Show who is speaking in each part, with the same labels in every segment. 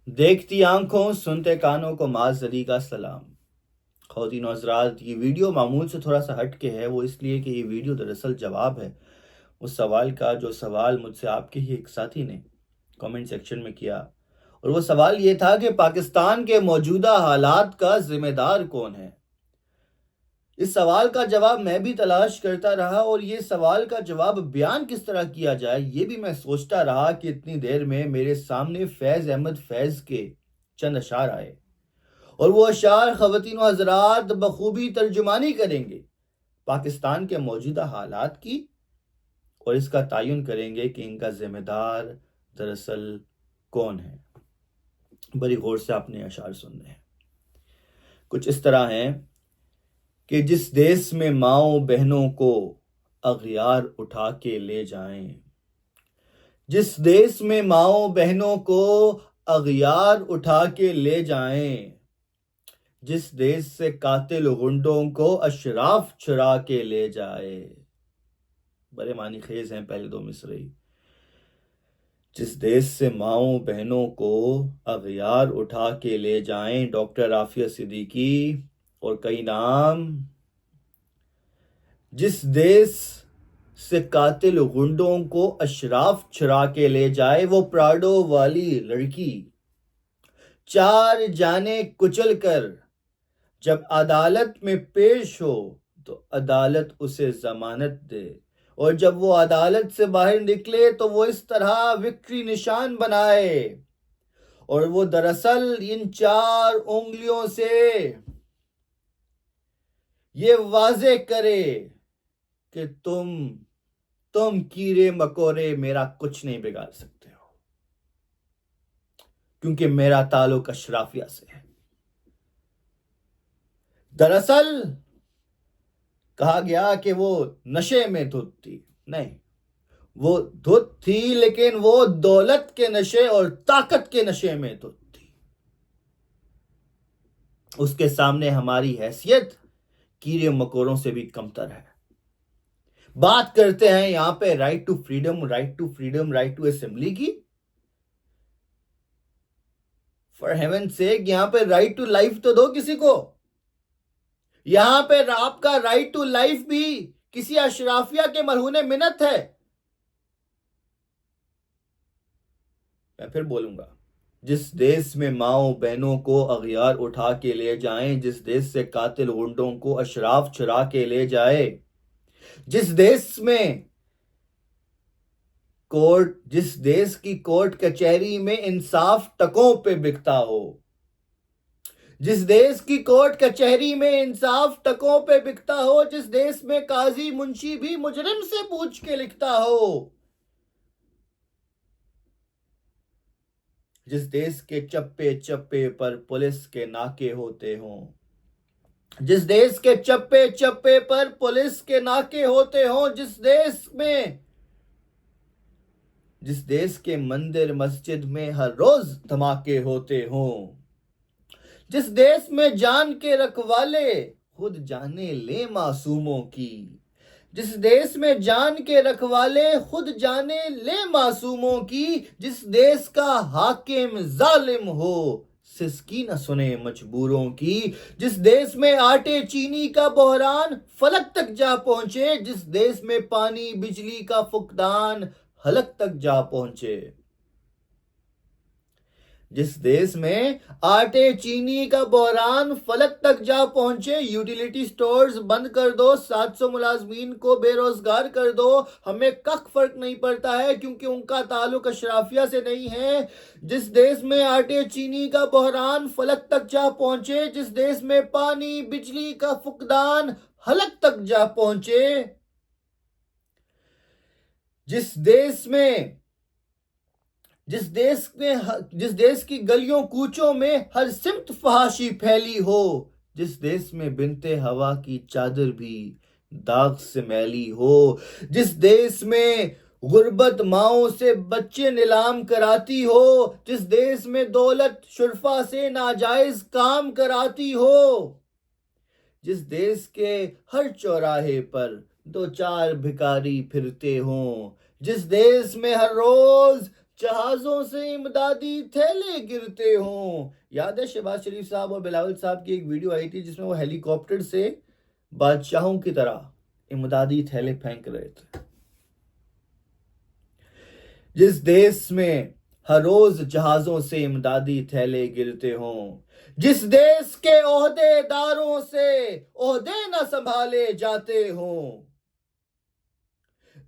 Speaker 1: دیکھتی آنکھوں سنتے کانوں کو معاذ علی کا سلام۔ خواتین و حضرات، یہ ویڈیو معمول سے تھوڑا سا ہٹ کے ہے، وہ اس لیے کہ یہ ویڈیو دراصل جواب ہے اس سوال کا جو سوال مجھ سے آپ کے ہی ایک ساتھی نے کامنٹ سیکشن میں کیا، اور وہ سوال یہ تھا کہ پاکستان کے موجودہ حالات کا ذمہ دار کون ہے۔ اس سوال کا جواب میں بھی تلاش کرتا رہا، اور یہ سوال کا جواب بیان کس طرح کیا جائے یہ بھی میں سوچتا رہا کہ اتنی دیر میں میرے سامنے فیض احمد فیض کے چند اشعار آئے، اور وہ اشعار خواتین و حضرات بخوبی ترجمانی کریں گے پاکستان کے موجودہ حالات کی، اور اس کا تعین کریں گے کہ ان کا ذمہ دار دراصل کون ہے۔ بڑی غور سے آپ نے اشعار سننے ہیں۔ کچھ اس طرح ہیں کہ جس دیس میں ماؤں بہنوں کو اغیار اٹھا کے لے جائیں، جس دیس میں ماؤں بہنوں کو اغیار اٹھا کے لے جائیں، جس دیس سے قاتل غنڈوں کو اشراف چھڑا کے لے جائے۔ بڑے معنی خیز ہیں پہلے دو مصرعی۔ جس دیس سے ماؤں بہنوں کو اغیار اٹھا کے لے جائیں، ڈاکٹر عافیہ صدیقی اور کئی نام۔ جس دیس سے قاتل غنڈوں کو اشراف چھڑا کے لے جائے، وہ پراڈو والی لڑکی چار جانیں کچل کر جب عدالت میں پیش ہو تو عدالت اسے ضمانت دے، اور جب وہ عدالت سے باہر نکلے تو وہ اس طرح وکٹری نشان بنائے، اور وہ دراصل ان چار انگلیوں سے یہ واضح کرے کہ تم کیڑے مکوڑے میرا کچھ نہیں بگاڑ سکتے ہو، کیونکہ میرا تعلق اشرافیہ سے ہے۔ دراصل کہا گیا کہ وہ نشے میں دھت تھی، نہیں، وہ دھت تھی لیکن وہ دولت کے نشے اور طاقت کے نشے میں دھت تھی۔ اس کے سامنے ہماری حیثیت کیڑے مکوڑوں سے بھی کمتر ہے۔ بات کرتے ہیں یہاں پہ right to freedom, right to assembly کی۔ فار ہیون سیک، یہاں پہ رائٹ ٹو لائف تو دو کسی کو۔ یہاں پہ آپ کا رائٹ ٹو لائف بھی کسی اشرافیہ کے مرہون منت ہے۔ میں پھر بولوں گا، جس دیس میں ماؤں بہنوں کو اغیار اٹھا کے لے جائیں، جس دیس سے قاتل غنڈوں کو اشراف چھڑا کے لے جائے، جس دیس کی کورٹ کچہری میں انصاف ٹکوں پہ بکتا ہو، جس دیس کی کورٹ کچہری میں انصاف ٹکوں پہ بکتا ہو، جس دیس میں قاضی منشی بھی مجرم سے پوچھ کے لکھتا ہو، جس دیس کے چپے چپے پر پولیس کے ناکے ہوتے ہوں، جس دیس کے چپے چپے پر پولیس کے ناکے ہوتے ہوں، جس دیس کے مندر مسجد میں ہر روز دھماکے ہوتے ہوں، جس دیس میں جان کے رکھوالے خود جانے لے معصوموں کی، جس دیس میں جان کے رکھوالے خود جانے لے معصوموں کی، جس دیس کا حاکم ظالم ہو سسکی نہ سنے مجبوروں کی، جس دیس میں آٹے چینی کا بحران فلک تک جا پہنچے، جس دیس میں پانی بجلی کا فقدان حلق تک جا پہنچے، جس دیس میں آٹے چینی کا بحران فلک تک جا پہنچے، یوٹیلیٹی سٹورز بند کر دو، 700 ملازمین کو بے روزگار کر دو، ہمیں کخ فرق نہیں پڑتا ہے کیونکہ ان کا تعلق اشرافیہ سے نہیں ہے۔ جس دیس میں آٹے چینی کا بحران فلک تک جا پہنچے، جس دیس میں پانی بجلی کا فقدان حلق تک جا پہنچے، جس دیس کی گلیوں کوچوں میں ہر سمت فحاشی پھیلی ہو، جس دیس میں بنتے ہوا کی چادر بھی داغ سے میلی ہو، جس دیس میں غربت ماؤں سے بچے نیلام کراتی ہو، جس دیس میں دولت شرفا سے ناجائز کام کراتی ہو، جس دیس کے ہر چوراہے پر دو چار بھکاری پھرتے ہوں، جس دیس میں ہر روز جہازوں سے امدادی تھیلے گرتے ہوں. یاد ہے شہباز شریف صاحب اور بلاول صاحب کی ایک ویڈیو آئی تھی جس میں وہ ہیلی کاپٹر سے بادشاہوں کی طرح امدادی تھیلے پھینک رہے تھے. جس دیس میں ہر روز جہازوں سے امدادی تھیلے گرتے ہوں، جس دیس کے عہدے داروں سے عہدے نہ سنبھالے جاتے ہوں،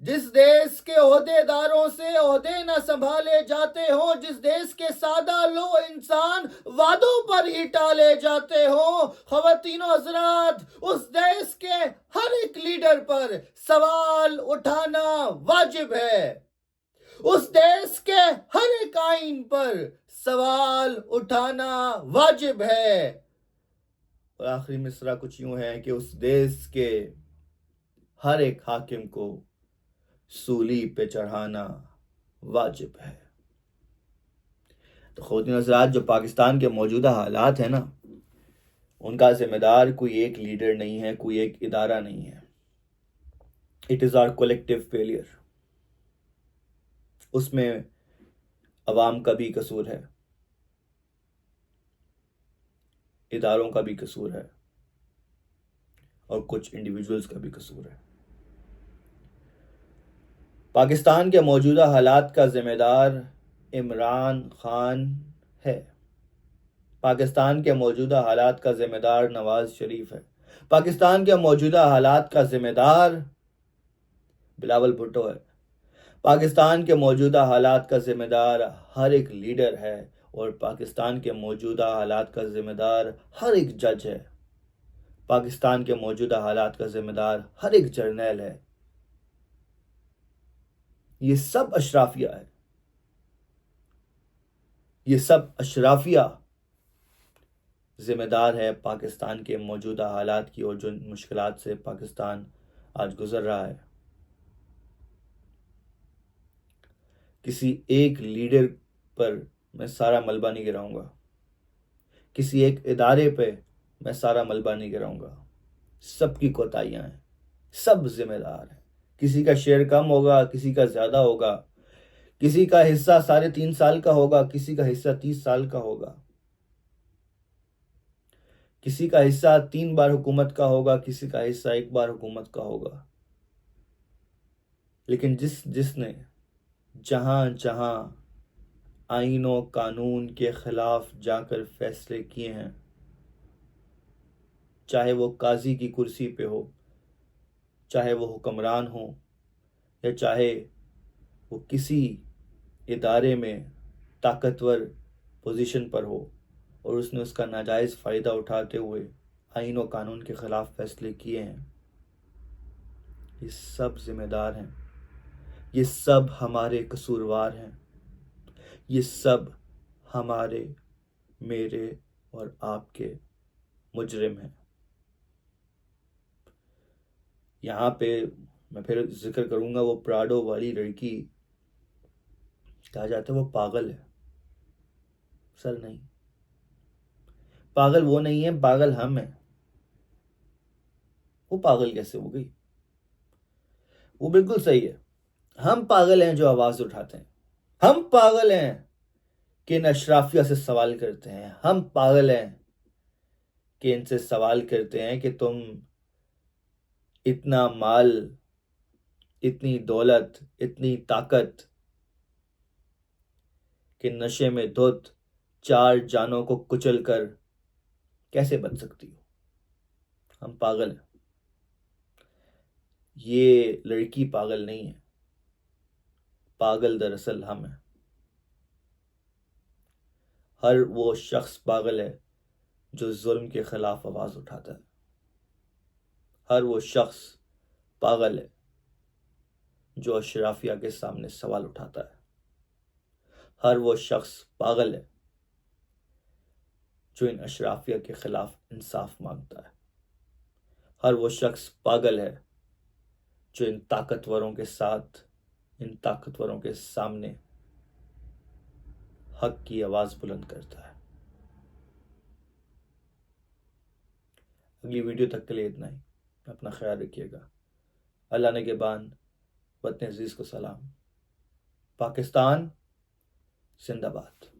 Speaker 1: جس دیس کے عہدے داروں سے عہدے نہ سنبھالے جاتے ہوں، جس دیس کے سادہ لو انسان وعدوں پر ہی ٹالے جاتے ہوں، خواتین و حضرات، اس دیس کے ہر ایک لیڈر پر سوال اٹھانا واجب ہے. اس دیس کے ہر ایک آئین پر سوال اٹھانا واجب ہے. اور آخری مصرع کچھ یوں ہے کہ اس دیس کے ہر ایک حاکم کو سولی پہ چڑھانا واجب ہے. تو خواتین حضرات، جو پاکستان کے موجودہ حالات ہیں نا، ان کا ذمہ دار کوئی ایک لیڈر نہیں ہے، کوئی ایک ادارہ نہیں ہے. It is our collective failure. اس میں عوام کا بھی قصور ہے، اداروں کا بھی قصور ہے، اور کچھ انڈیویجولز کا بھی قصور ہے. پاکستان کے موجودہ حالات کا ذمہ دار عمران خان ہے. پاکستان کے موجودہ حالات کا ذمہ دار نواز شریف ہے. پاکستان کے موجودہ حالات کا ذمہ دار بلاول بھٹو ہے. پاکستان کے موجودہ حالات کا ذمہ دار ہر ایک لیڈر ہے، اور پاکستان کے موجودہ حالات کا ذمہ دار ہر ایک جج ہے. پاکستان کے موجودہ حالات کا ذمہ دار ہر ایک جرنیل ہے. یہ سب اشرافیہ ہے. یہ سب اشرافیہ ذمہ دار ہے پاکستان کے موجودہ حالات کی، اور جو مشکلات سے پاکستان آج گزر رہا ہے. کسی ایک لیڈر پر میں سارا ملبہ نہیں گراؤں گا، کسی ایک ادارے پہ میں سارا ملبہ نہیں گراؤں گا. سب کی کوتاہیاں ہیں، سب ذمہ دار ہیں. کسی کا شیئر کم ہوگا، کسی کا زیادہ ہوگا، کسی کا حصہ 3.5 سال کا ہوگا، کسی کا حصہ 30 سال کا ہوگا، کسی کا حصہ 3 بار حکومت کا ہوگا، کسی کا حصہ 1 بار حکومت کا ہوگا. لیکن جس نے جہاں جہاں آئین و قانون کے خلاف جا کر فیصلے کیے ہیں، چاہے وہ قاضی کی کرسی پہ ہو، چاہے وہ حکمران ہو، یا چاہے وہ کسی ادارے میں طاقتور پوزیشن پر ہو، اور اس نے اس کا ناجائز فائدہ اٹھاتے ہوئے آئین و قانون کے خلاف فیصلے کیے ہیں، یہ سب ذمہ دار ہیں. یہ سب ہمارے قصوروار ہیں. یہ سب ہمارے، میرے اور آپ کے مجرم ہیں. یہاں پہ میں پھر ذکر کروں گا وہ پراڈو والی لڑکی. کہا جاتا ہے وہ پاگل ہے. سر نہیں، پاگل وہ نہیں ہے، پاگل ہم ہیں. وہ پاگل کیسے ہو گئی؟ وہ بالکل صحیح ہے. ہم پاگل ہیں جو آواز اٹھاتے ہیں. ہم پاگل ہیں کہ ان اشرافیہ سے سوال کرتے ہیں. ہم پاگل ہیں کہ ان سے سوال کرتے ہیں کہ تم اتنا مال، اتنی دولت، اتنی طاقت کہ نشے میں دھت 4 جانوں کو کچل کر کیسے بچ سکتی ہو؟ ہم پاگل ہیں. یہ لڑکی پاگل نہیں ہے، پاگل دراصل ہم ہیں. ہر وہ شخص پاگل ہے جو ظلم کے خلاف آواز اٹھاتا ہے. ہر وہ شخص پاگل ہے جو اشرافیہ کے سامنے سوال اٹھاتا ہے. ہر وہ شخص پاگل ہے جو ان اشرافیہ کے خلاف انصاف مانگتا ہے. ہر وہ شخص پاگل ہے جو ان طاقتوروں کے ساتھ، ان طاقتوروں کے سامنے حق کی آواز بلند کرتا ہے. اگلی ویڈیو تک کے لیے اتنا ہی. اپنا خیال رکھیے گا. اللہ نگہبان. وطن عزیز کو سلام. پاکستان زندہ باد.